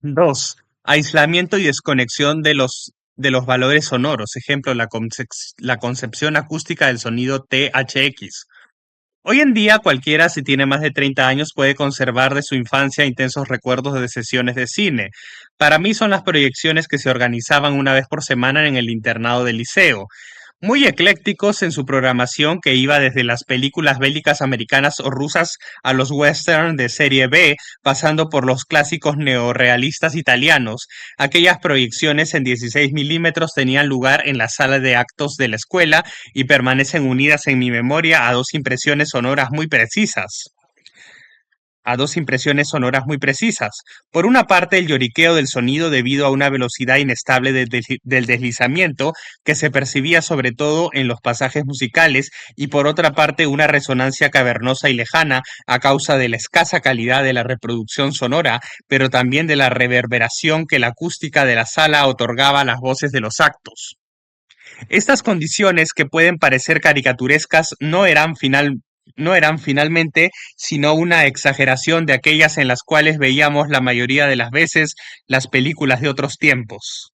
Dos, aislamiento y desconexión de los valores sonoros. Ejemplo, la concepción acústica del sonido THX. Hoy en día cualquiera, si tiene más de 30 años, puede conservar de su infancia intensos recuerdos de sesiones de cine. Para mí son las proyecciones que se organizaban una vez por semana en el internado del liceo. Muy eclécticos en su programación, que iba desde las películas bélicas americanas o rusas a los western de serie B, pasando por los clásicos neorrealistas italianos. Aquellas proyecciones en 16 milímetros tenían lugar en la sala de actos de la escuela y permanecen unidas en mi memoria a dos impresiones sonoras muy precisas. Por una parte, el lloriqueo del sonido debido a una velocidad inestable del deslizamiento que se percibía sobre todo en los pasajes musicales, y por otra parte, una resonancia cavernosa y lejana a causa de la escasa calidad de la reproducción sonora, pero también de la reverberación que la acústica de la sala otorgaba a las voces de los actos. Estas condiciones, que pueden parecer caricaturescas, no eran finalmente sino una exageración de aquellas en las cuales veíamos la mayoría de las veces las películas de otros tiempos.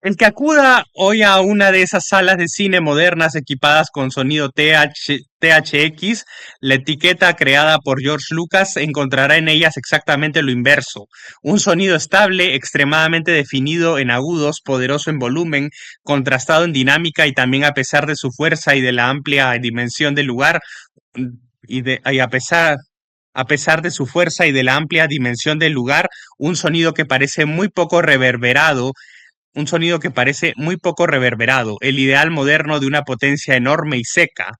El que acuda hoy a una de esas salas de cine modernas equipadas con sonido THX, la etiqueta creada por George Lucas, encontrará en ellas exactamente lo inverso: un sonido estable, extremadamente definido en agudos, poderoso en volumen, contrastado en dinámica, y también, a pesar de su fuerza y de la amplia dimensión del lugar, y a pesar de su fuerza y de la amplia dimensión del lugar, un sonido que parece muy poco reverberado, el ideal moderno de una potencia enorme y seca.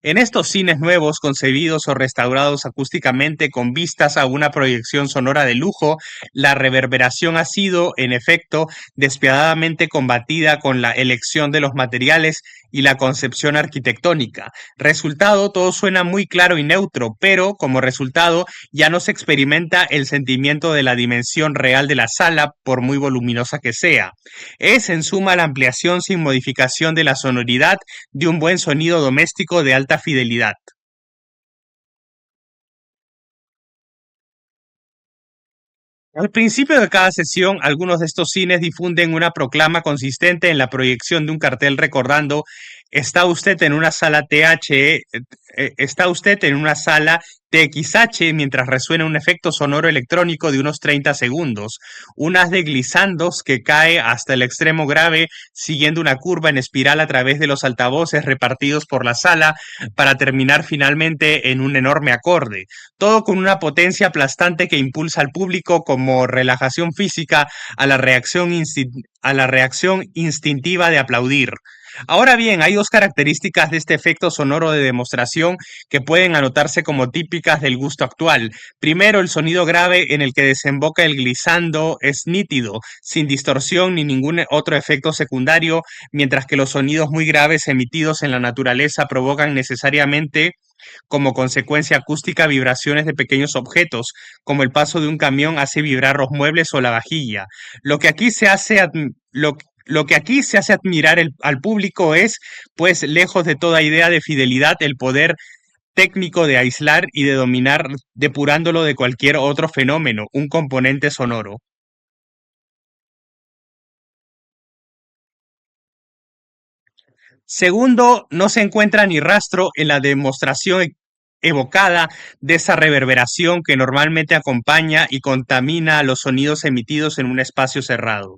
En estos cines nuevos, concebidos o restaurados acústicamente con vistas a una proyección sonora de lujo, la reverberación ha sido, en efecto, despiadadamente combatida con la elección de los materiales y la concepción arquitectónica. Resultado: todo suena muy claro y neutro, pero como resultado ya no se experimenta el sentimiento de la dimensión real de la sala, por muy voluminosa que sea. Es, en suma, la ampliación sin modificación de la sonoridad de un buen sonido doméstico de alta fidelidad. Al principio de cada sesión, algunos de estos cines difunden una proclama consistente en la proyección de un cartel recordando: está usted en una sala está usted en una sala TXH, mientras resuena un efecto sonoro electrónico de unos 30 segundos, un haz de glisandos que cae hasta el extremo grave siguiendo una curva en espiral a través de los altavoces repartidos por la sala, para terminar finalmente en un enorme acorde. Todo con una potencia aplastante que impulsa al público, como relajación física, a la reacción instintiva de aplaudir. Ahora bien, hay dos características de este efecto sonoro de demostración que pueden anotarse como típicas del gusto actual. Primero, el sonido grave en el que desemboca el glissando es nítido, sin distorsión ni ningún otro efecto secundario, mientras que los sonidos muy graves emitidos en la naturaleza provocan necesariamente, como consecuencia acústica, vibraciones de pequeños objetos, como el paso de un camión hace vibrar los muebles o la vajilla. Lo que aquí se hace lo que aquí se hace admirar al público es, pues, lejos de toda idea de fidelidad, el poder técnico de aislar y de dominar, depurándolo de cualquier otro fenómeno, un componente sonoro. Segundo, no se encuentra ni rastro en la demostración evocada de esa reverberación que normalmente acompaña y contamina a los sonidos emitidos en un espacio cerrado.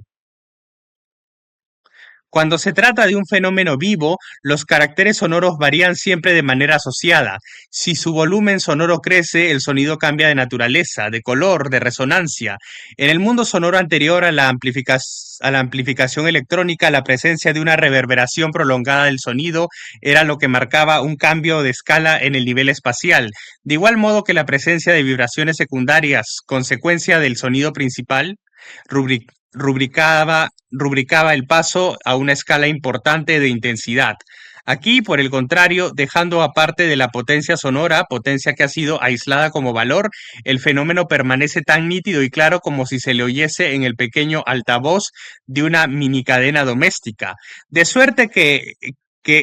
Cuando se trata de un fenómeno vivo, los caracteres sonoros varían siempre de manera asociada. Si su volumen sonoro crece, el sonido cambia de naturaleza, de color, de resonancia. En el mundo sonoro anterior a la amplificación electrónica, la presencia de una reverberación prolongada del sonido era lo que marcaba un cambio de escala en el nivel espacial, de igual modo que la presencia de vibraciones secundarias, consecuencia del sonido principal, rubricaba el paso a una escala importante de intensidad. Aquí, por el contrario, dejando aparte de la potencia sonora, potencia que ha sido aislada como valor, el fenómeno permanece tan nítido y claro como si se le oyese en el pequeño altavoz de una minicadena doméstica. De suerte que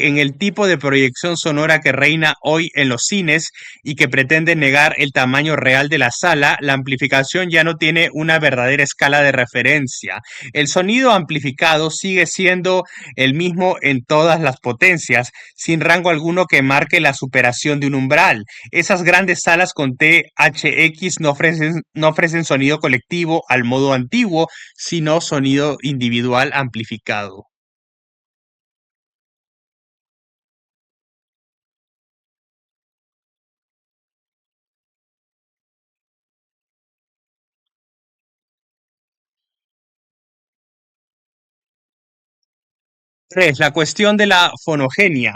en el tipo de proyección sonora que reina hoy en los cines y que pretende negar el tamaño real de la sala, la amplificación ya no tiene una verdadera escala de referencia. El sonido amplificado sigue siendo el mismo en todas las potencias, sin rango alguno que marque la superación de un umbral. Esas grandes salas con THX no ofrecen sonido colectivo al modo antiguo, sino sonido individual amplificado. 3. La cuestión de la fonogenia.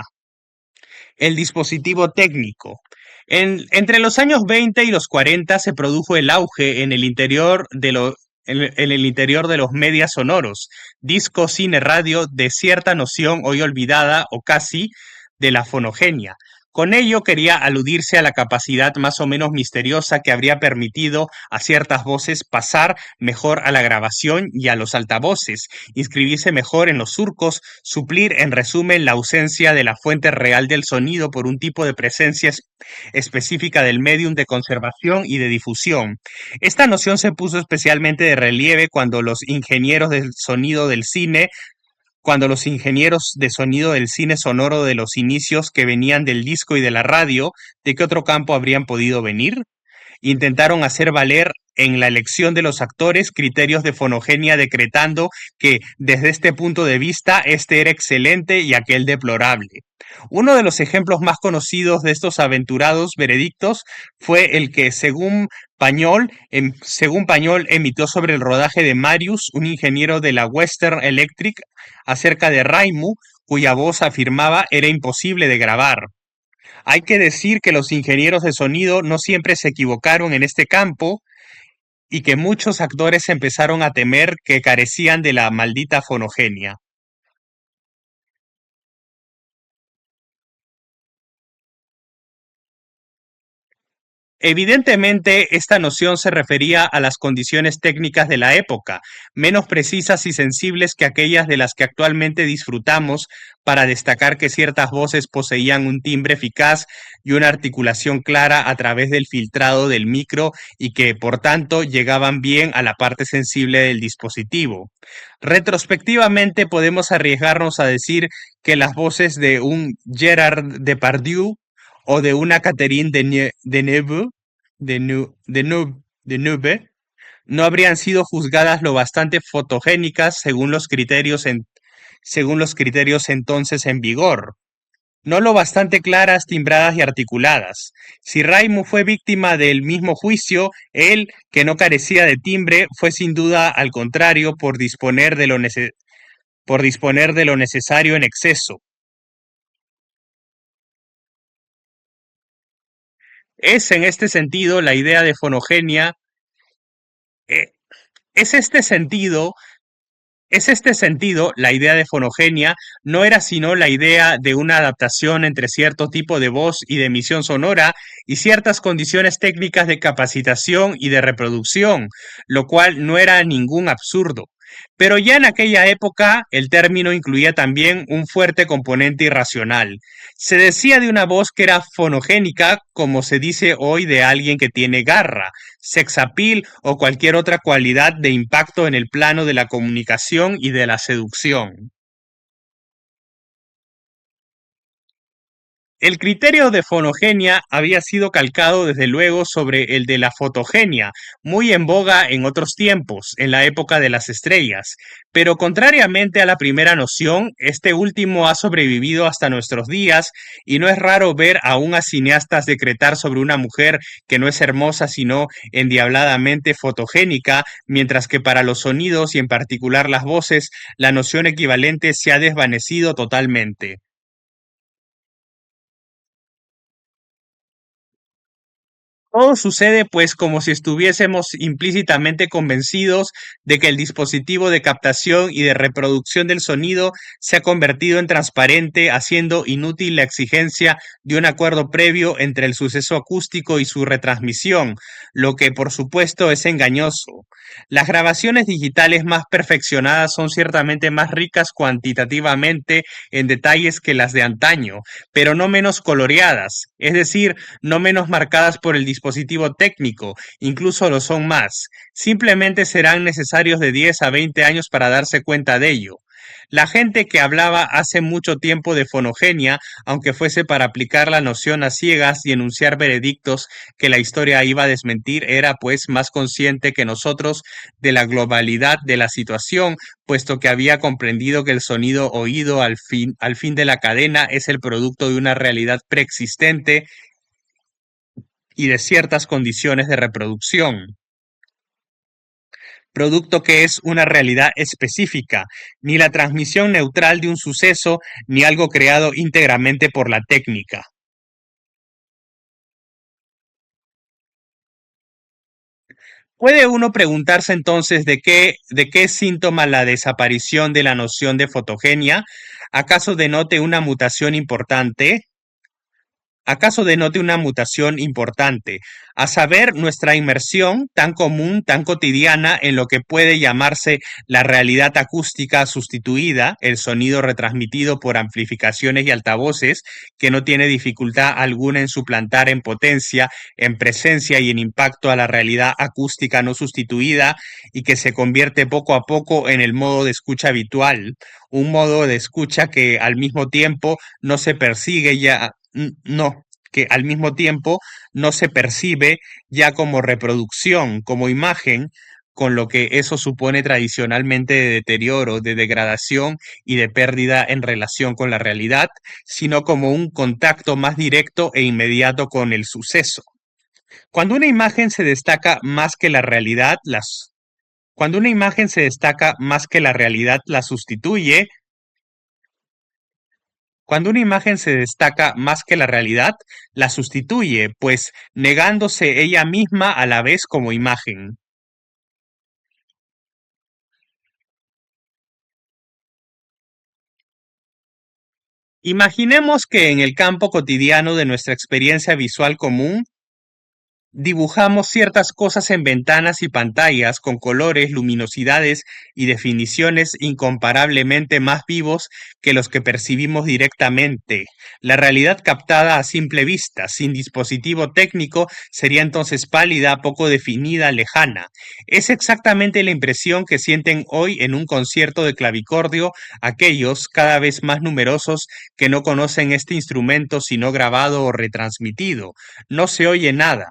El dispositivo técnico. Entre los años 20 y los 40 se produjo el auge en el interior en el interior de los medios sonoros, disco, cine, radio, de cierta noción hoy olvidada o casi de la fonogenia. Con ello quería aludirse a la capacidad más o menos misteriosa que habría permitido a ciertas voces pasar mejor a la grabación y a los altavoces, inscribirse mejor en los surcos, suplir en resumen la ausencia de la fuente real del sonido por un tipo de presencia específica del medium de conservación y de difusión. Esta noción se puso especialmente de relieve cuando los ingenieros de sonido del cine sonoro de los inicios que venían del disco y de la radio, ¿de qué otro campo habrían podido venir? Intentaron hacer valer en la elección de los actores criterios de fonogenia, decretando que desde este punto de vista este era excelente y aquel deplorable. Uno de los ejemplos más conocidos de estos aventurados veredictos fue el que, según Pañol emitió sobre el rodaje de Marius, un ingeniero de la Western Electric, acerca de Raimu, cuya voz afirmaba era imposible de grabar. Hay que decir que los ingenieros de sonido no siempre se equivocaron en este campo y que muchos actores empezaron a temer que carecían de la maldita fonogenia. Evidentemente, esta noción se refería a las condiciones técnicas de la época, menos precisas y sensibles que aquellas de las que actualmente disfrutamos para destacar que ciertas voces poseían un timbre eficaz y una articulación clara a través del filtrado del micro y que, por tanto, llegaban bien a la parte sensible del dispositivo. Retrospectivamente, podemos arriesgarnos a decir que las voces de un Gerard Depardieu o de una Catherine Deneuve, Deneuve, no habrían sido juzgadas lo bastante fotogénicas según los criterios entonces en vigor, no lo bastante claras, timbradas y articuladas. Si Raimu fue víctima del mismo juicio, él, que no carecía de timbre, fue sin duda al contrario por disponer de lo necesario en exceso. Es en este sentido la idea de fonogenia, eh, es este sentido Es este sentido, la idea de fonogenia no era sino la idea de una adaptación entre cierto tipo de voz y de emisión sonora y ciertas condiciones técnicas de capacitación y de reproducción, lo cual no era ningún absurdo. Pero ya en aquella época el término incluía también un fuerte componente irracional. Se decía de una voz que era fonogénica como se dice hoy de alguien que tiene garra, sex appeal o cualquier otra cualidad de impacto en el plano de la comunicación y de la seducción. El criterio de fonogenia había sido calcado desde luego sobre el de la fotogenia, muy en boga en otros tiempos, en la época de las estrellas, pero contrariamente a la primera noción, este último ha sobrevivido hasta nuestros días y no es raro ver aún a cineastas decretar sobre una mujer que no es hermosa sino endiabladamente fotogénica, mientras que para los sonidos y en particular las voces, la noción equivalente se ha desvanecido totalmente. Todo sucede pues como si estuviésemos implícitamente convencidos de que el dispositivo de captación y de reproducción del sonido se ha convertido en transparente, haciendo inútil la exigencia de un acuerdo previo entre el suceso acústico y su retransmisión, lo que por supuesto es engañoso. Las grabaciones digitales más perfeccionadas son ciertamente más ricas cuantitativamente en detalles que las de antaño, pero no menos coloreadas, es decir, no menos marcadas por el dispositivo técnico, incluso lo son más. Simplemente serán necesarios de 10 a 20 años para darse cuenta de ello. La gente que hablaba hace mucho tiempo de fonogenia, aunque fuese para aplicar la noción a ciegas y enunciar veredictos que la historia iba a desmentir, era pues más consciente que nosotros de la globalidad de la situación, puesto que había comprendido que el sonido oído al fin de la cadena es el producto de una realidad preexistente y de ciertas condiciones de reproducción, producto que es una realidad específica, ni la transmisión neutral de un suceso, ni algo creado íntegramente por la técnica. ¿Puede uno preguntarse entonces de qué es síntoma la desaparición de la noción de fotogenia? ¿Acaso denote una mutación importante? ¿Acaso denote una mutación importante, a saber, nuestra inmersión tan común, tan cotidiana en lo que puede llamarse la realidad acústica sustituida, el sonido retransmitido por amplificaciones y altavoces, que no tiene dificultad alguna en suplantar en potencia, en presencia y en impacto a la realidad acústica no sustituida y que se convierte poco a poco en el modo de escucha habitual, un modo de escucha que al mismo tiempo no se persigue ya, no, que al mismo tiempo no se percibe ya como reproducción, como imagen, con lo que eso supone tradicionalmente de deterioro, de degradación y de pérdida en relación con la realidad, sino como un contacto más directo e inmediato con el suceso. Cuando una imagen se destaca más que la realidad, cuando una imagen se destaca más que la realidad la sustituye, cuando una imagen se destaca más que la realidad, la sustituye, pues negándose ella misma a la vez como imagen. Imaginemos que en el campo cotidiano de nuestra experiencia visual común, dibujamos ciertas cosas en ventanas y pantallas con colores, luminosidades y definiciones incomparablemente más vivos que los que percibimos directamente. La realidad captada a simple vista, sin dispositivo técnico, sería entonces pálida, poco definida, lejana. Es exactamente la impresión que sienten hoy en un concierto de clavicordio aquellos, cada vez más numerosos, que no conocen este instrumento sino grabado o retransmitido. No se oye nada.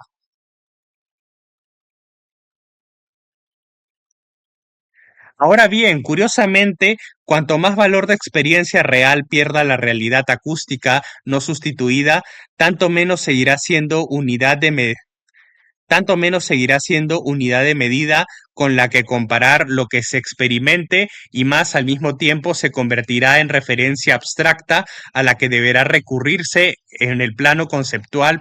Ahora bien, curiosamente, cuanto más valor de experiencia real pierda la realidad acústica no sustituida, tanto menos seguirá siendo tanto menos seguirá siendo unidad de medida con la que comparar lo que se experimente y más al mismo tiempo se convertirá en referencia abstracta a la que deberá recurrirse en el plano conceptual,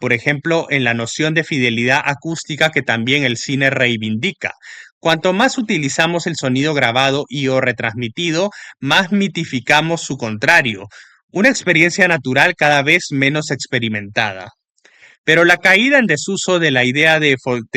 por ejemplo, en la noción de fidelidad acústica que también el cine reivindica. Cuanto más utilizamos el sonido grabado y o retransmitido, más mitificamos su contrario, una experiencia natural cada vez menos experimentada. Pero la caída en desuso de la idea de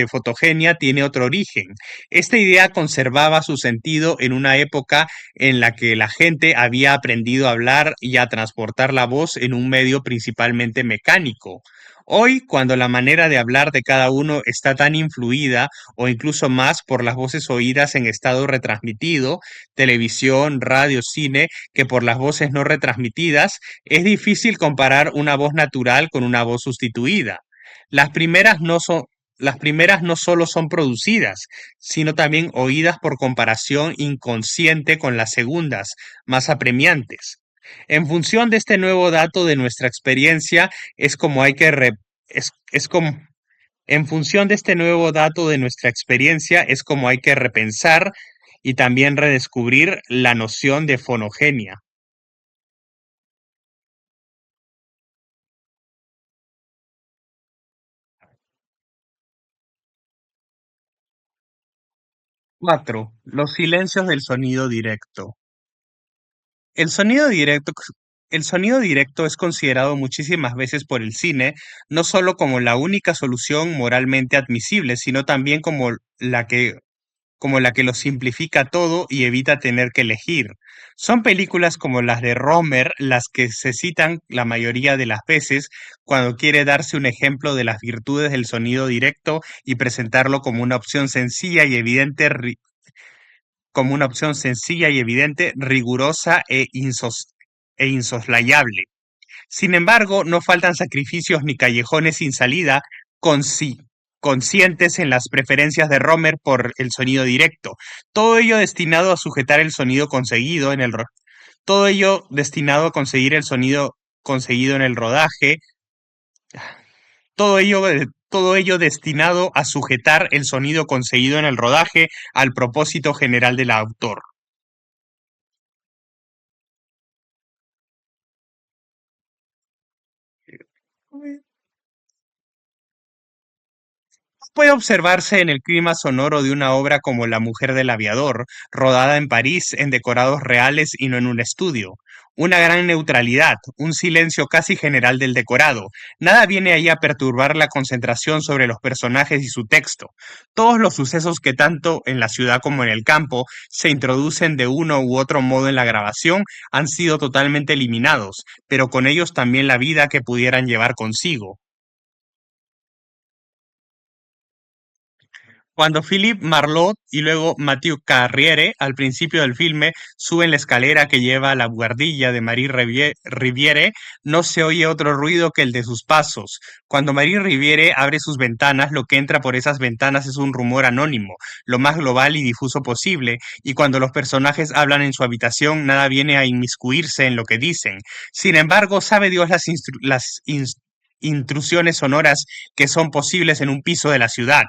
fotogenia tiene otro origen. Esta idea conservaba su sentido en una época en la que la gente había aprendido a hablar y a transportar la voz en un medio principalmente mecánico. Hoy, cuando la manera de hablar de cada uno está tan influida o incluso más por las voces oídas en estado retransmitido, televisión, radio, cine, que por las voces no retransmitidas, es difícil comparar una voz natural con una voz sustituida. Las primeras no son, las primeras no solo son producidas, sino también oídas por comparación inconsciente con las segundas, más apremiantes. En función de este nuevo dato de nuestra experiencia, es como hay que re- es como en función de este nuevo dato de nuestra experiencia, es como hay que repensar y también redescubrir la noción de fonogenia. 4. Los silencios del sonido directo. El sonido directo, el sonido directo es considerado muchísimas veces por el cine no solo como la única solución moralmente admisible, sino también como la que lo simplifica todo y evita tener que elegir. Son películas como las de Romer las que se citan la mayoría de las veces cuando quiere darse un ejemplo de las virtudes del sonido directo y presentarlo como una opción sencilla y evidente, rigurosa e insoslayable. Sin embargo, no faltan sacrificios ni callejones sin salida consi- conscientes en las preferencias de Romer por el sonido directo. Todo ello destinado a sujetar el sonido conseguido en el ro- todo ello destinado a conseguir el sonido conseguido en el rodaje, todo ello destinado a sujetar el sonido conseguido en el rodaje al propósito general del autor. Puede observarse en el clima sonoro de una obra como La mujer del aviador, rodada en París en decorados reales y no en un estudio. Una gran neutralidad, un silencio casi general del decorado. Nada viene ahí a perturbar la concentración sobre los personajes y su texto. Todos los sucesos que tanto en la ciudad como en el campo se introducen de uno u otro modo en la grabación han sido totalmente eliminados, pero con ellos también la vida que pudieran llevar consigo. Cuando Philippe Marlowe y luego Mathieu Carriere, al principio del filme, suben la escalera que lleva a la buhardilla de Riviere, no se oye otro ruido que el de sus pasos. Cuando Marie Riviere abre sus ventanas, lo que entra por esas ventanas es un rumor anónimo, lo más global y difuso posible, y cuando los personajes hablan en su habitación, nada viene a inmiscuirse en lo que dicen. Sin embargo, sabe Dios intrusiones sonoras que son posibles en un piso de la ciudad.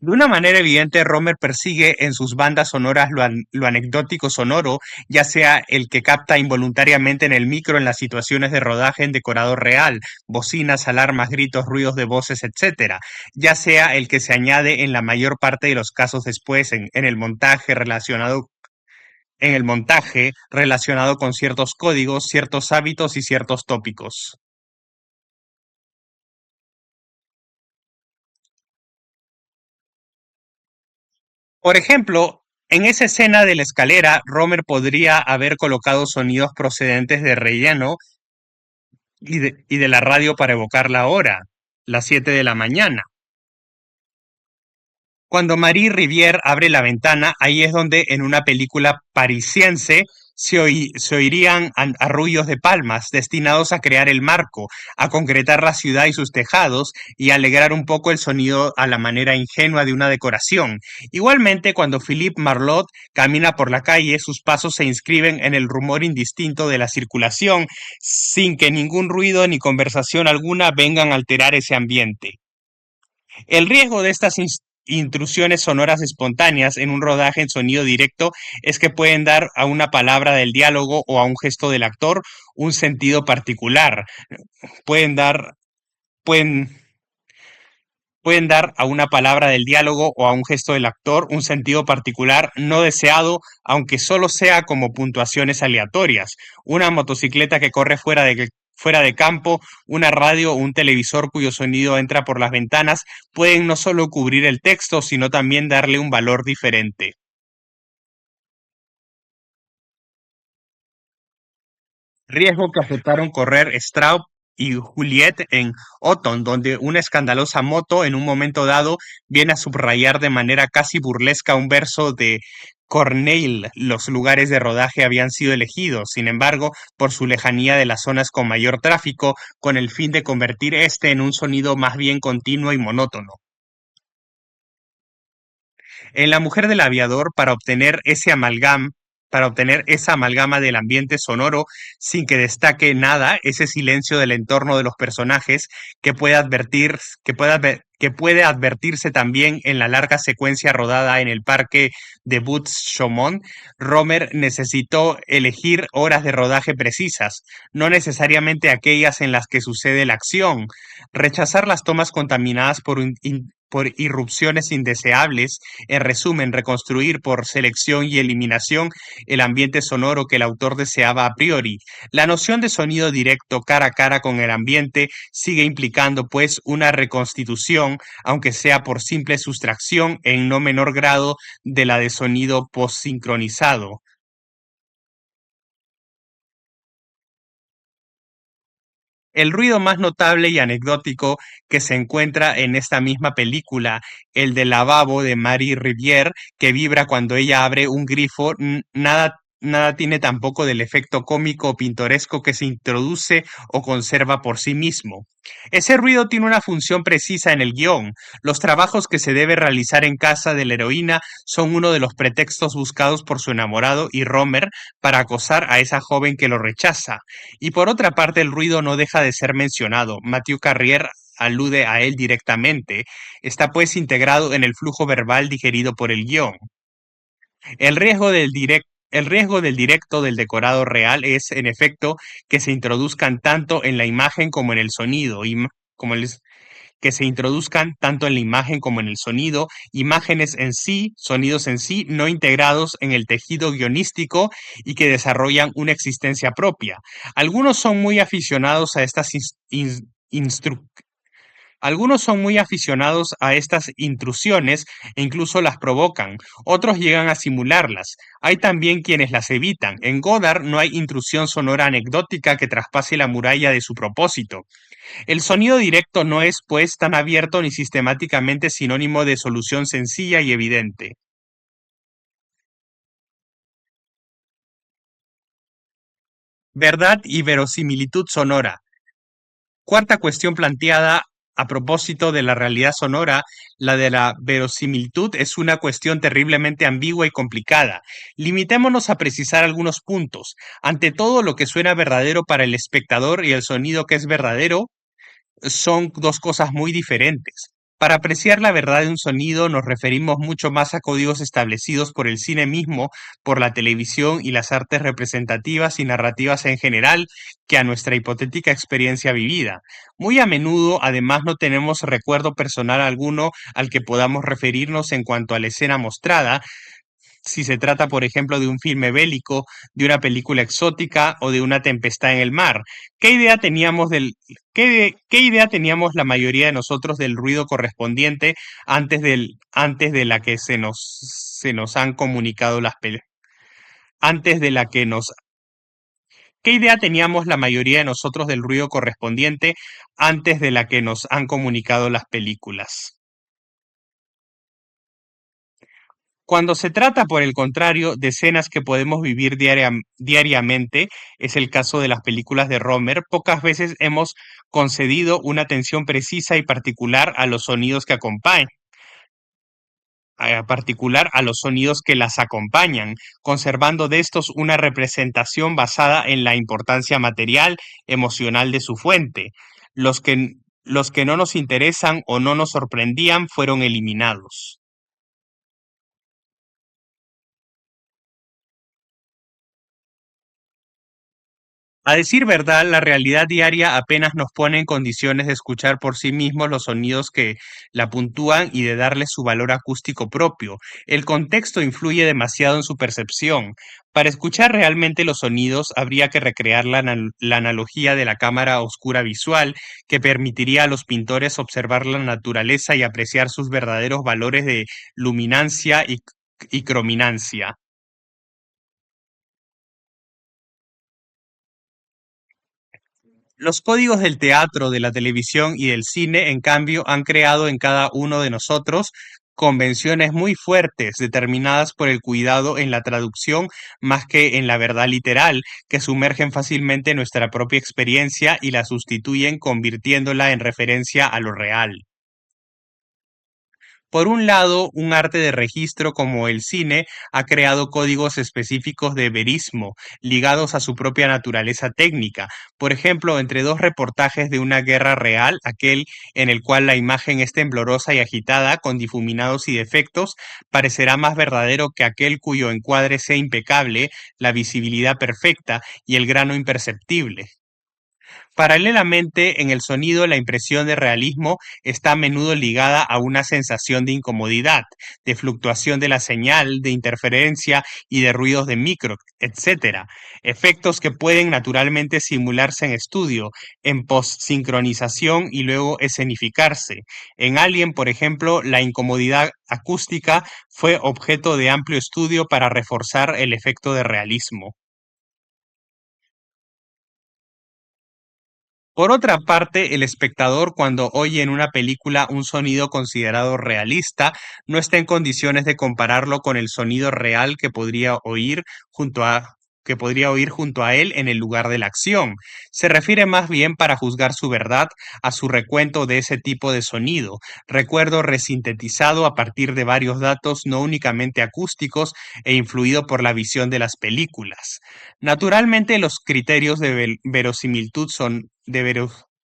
De una manera evidente, Romer persigue en sus bandas sonoras lo anecdótico sonoro, ya sea el que capta involuntariamente en el micro en las situaciones de rodaje en decorado real, bocinas, alarmas, gritos, ruidos de voces, etcétera, ya sea el que se añade en la mayor parte de los casos después en el montaje relacionado con ciertos códigos, ciertos hábitos y ciertos tópicos. Por ejemplo, en esa escena de la escalera, Romer podría haber colocado sonidos procedentes de relleno y de la radio para evocar la hora, las 7 de la mañana. Cuando Marie Rivière abre la ventana, ahí es donde en una película parisiense se oirían arrullos de palmas destinados a crear el marco, a concretar la ciudad y sus tejados y a alegrar un poco el sonido a la manera ingenua de una decoración. Igualmente, cuando Philippe Marlotte camina por la calle, sus pasos se inscriben en el rumor indistinto de la circulación, sin que ningún ruido ni conversación alguna vengan a alterar ese ambiente. El riesgo de estas intrusiones sonoras espontáneas en un rodaje en sonido directo es que pueden dar a una palabra del diálogo o a un gesto del actor un sentido particular. Pueden dar, pueden, pueden dar a una palabra del diálogo o a un gesto del actor un sentido particular no deseado, aunque solo sea como puntuaciones aleatorias. Una motocicleta que corre fuera de campo, una radio o un televisor cuyo sonido entra por las ventanas pueden no solo cubrir el texto, sino también darle un valor diferente. Riesgo que aceptaron correr Straub y Juliet en Otton, donde una escandalosa moto en un momento dado viene a subrayar de manera casi burlesca un verso de Corneille. Los lugares de rodaje habían sido elegidos, sin embargo, por su lejanía de las zonas con mayor tráfico, con el fin de convertir este en un sonido más bien continuo y monótono. En La mujer del aviador, para obtener esa amalgama del ambiente sonoro sin que destaque nada, ese silencio del entorno de los personajes que puede que puede advertirse también en la larga secuencia rodada en el parque de Buttes-Chaumont. Romer necesitó elegir horas de rodaje precisas, no necesariamente aquellas en las que sucede la acción. Rechazar las tomas contaminadas por irrupciones indeseables, en resumen, reconstruir por selección y eliminación el ambiente sonoro que el autor deseaba a priori. La noción de sonido directo cara a cara con el ambiente sigue implicando, pues, una reconstitución, aunque sea por simple sustracción, en no menor grado de la de sonido postsincronizado. El ruido más notable y anecdótico que se encuentra en esta misma película, el del lavabo de Marie Rivière, que vibra cuando ella abre un grifo, nada tiene tampoco del efecto cómico o pintoresco que se introduce o conserva por sí mismo. Ese ruido tiene una función precisa en el guión. Los trabajos que se debe realizar en casa de la heroína son uno de los pretextos buscados por su enamorado y Romer para acosar a esa joven que lo rechaza. Y por otra parte, el ruido no deja de ser mencionado. Mathieu Carrier alude a él directamente. Está pues integrado en el flujo verbal digerido por el guión. El riesgo el riesgo del directo del decorado real es, en efecto, que se introduzcan tanto en la imagen como en el sonido, que se introduzcan tanto en la imagen como en el sonido, imágenes en sí, sonidos en sí, no integrados en el tejido guionístico y que desarrollan una existencia propia. Algunos son muy aficionados a estas algunos son muy aficionados a estas intrusiones e incluso las provocan, otros llegan a simularlas. Hay también quienes las evitan. En Godard no hay intrusión sonora anecdótica que traspase la muralla de su propósito. El sonido directo no es, pues, tan abierto ni sistemáticamente sinónimo de solución sencilla y evidente. Verdad y verosimilitud sonora. Cuarta cuestión planteada a propósito de la realidad sonora, la de la verosimilitud es una cuestión terriblemente ambigua y complicada. Limitémonos a precisar algunos puntos. Ante todo, lo que suena verdadero para el espectador y el sonido que es verdadero son dos cosas muy diferentes. Para apreciar la verdad de un sonido nos referimos mucho más a códigos establecidos por el cine mismo, por la televisión y las artes representativas y narrativas en general, que a nuestra hipotética experiencia vivida. Muy a menudo, además, no tenemos recuerdo personal alguno al que podamos referirnos en cuanto a la escena mostrada, si se trata, por ejemplo, de un filme bélico, de una película exótica o de una tempestad en el mar. ¿Qué idea teníamos qué idea teníamos la mayoría de nosotros del ruido correspondiente antes de la que se nos han comunicado antes de la que nos ¿Qué idea teníamos la mayoría de nosotros del ruido correspondiente antes de la que nos han comunicado las películas? Cuando se trata, por el contrario, de escenas que podemos vivir diariamente, es el caso de las películas de Romer, pocas veces hemos concedido una atención precisa y particular a los sonidos que acompañan, particular a los sonidos que las acompañan, conservando de estos una representación basada en la importancia material, emocional de su fuente. Los que no nos interesan o no nos sorprendían fueron eliminados. A decir verdad, la realidad diaria apenas nos pone en condiciones de escuchar por sí mismos los sonidos que la puntúan y de darle su valor acústico propio. El contexto influye demasiado en su percepción. Para escuchar realmente los sonidos, habría que recrear la analogía de la cámara oscura visual, que permitiría a los pintores observar la naturaleza y apreciar sus verdaderos valores de luminancia y crominancia. Los códigos del teatro, de la televisión y del cine, en cambio, han creado en cada uno de nosotros convenciones muy fuertes, determinadas por el cuidado en la traducción más que en la verdad literal, que sumergen fácilmente nuestra propia experiencia y la sustituyen convirtiéndola en referencia a lo real. Por un lado, un arte de registro como el cine ha creado códigos específicos de verismo, ligados a su propia naturaleza técnica. Por ejemplo, entre dos reportajes de una guerra real, aquel en el cual la imagen es temblorosa y agitada, con difuminados y defectos, parecerá más verdadero que aquel cuyo encuadre sea impecable, la visibilidad perfecta y el grano imperceptible. Paralelamente, en el sonido, la impresión de realismo está a menudo ligada a una sensación de incomodidad, de fluctuación de la señal, de interferencia y de ruidos de micro, etcétera. Efectos que pueden naturalmente simularse en estudio, en postsincronización y luego escenificarse. En Alien, por ejemplo, la incomodidad acústica fue objeto de amplio estudio para reforzar el efecto de realismo. Por otra parte, el espectador, cuando oye en una película un sonido considerado realista, no está en condiciones de compararlo con el sonido real que podría oír junto a él en el lugar de la acción. Se refiere más bien, para juzgar su verdad, a su recuento de ese tipo de sonido, recuerdo resintetizado a partir de varios datos no únicamente acústicos e influido por la visión de las películas. Naturalmente, los criterios de verosimilitud son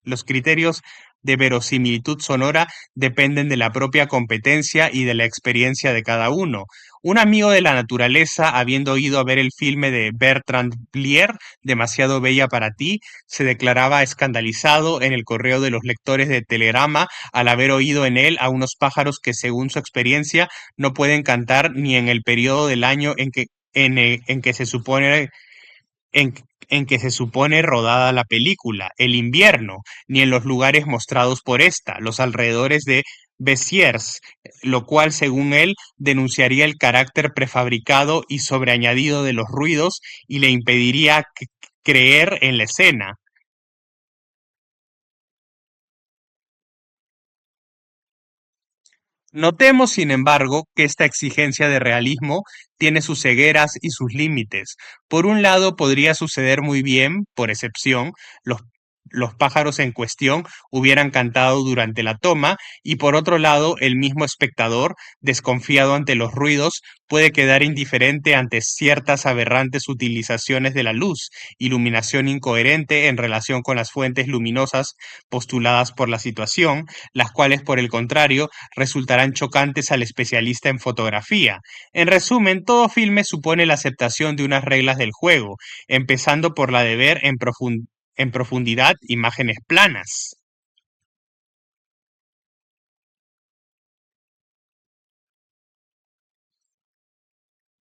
los criterios de verosimilitud sonora dependen de la propia competencia y de la experiencia de cada uno. Un amigo de la naturaleza, habiendo ido a ver el filme de Bertrand Blier, Demasiado bella para ti, se declaraba escandalizado en el correo de los lectores de Telerama al haber oído en él a unos pájaros que, según su experiencia, no pueden cantar ni en el periodo del año en que se supone en, en que se supone rodada la película, el invierno, ni en los lugares mostrados por esta, los alrededores de Béziers, lo cual, según él, denunciaría el carácter prefabricado y sobreañadido de los ruidos y le impediría creer en la escena. Notemos, sin embargo, que esta exigencia de realismo tiene sus cegueras y sus límites. Por un lado, podría suceder muy bien, por excepción, los, los pájaros en cuestión hubieran cantado durante la toma, y por otro lado, el mismo espectador, desconfiado ante los ruidos, puede quedar indiferente ante ciertas aberrantes utilizaciones de la luz, iluminación incoherente en relación con las fuentes luminosas postuladas por la situación, las cuales, por el contrario, resultarán chocantes al especialista en fotografía. En resumen, todo filme supone la aceptación de unas reglas del juego, empezando por la de ver en profundidad imágenes planas.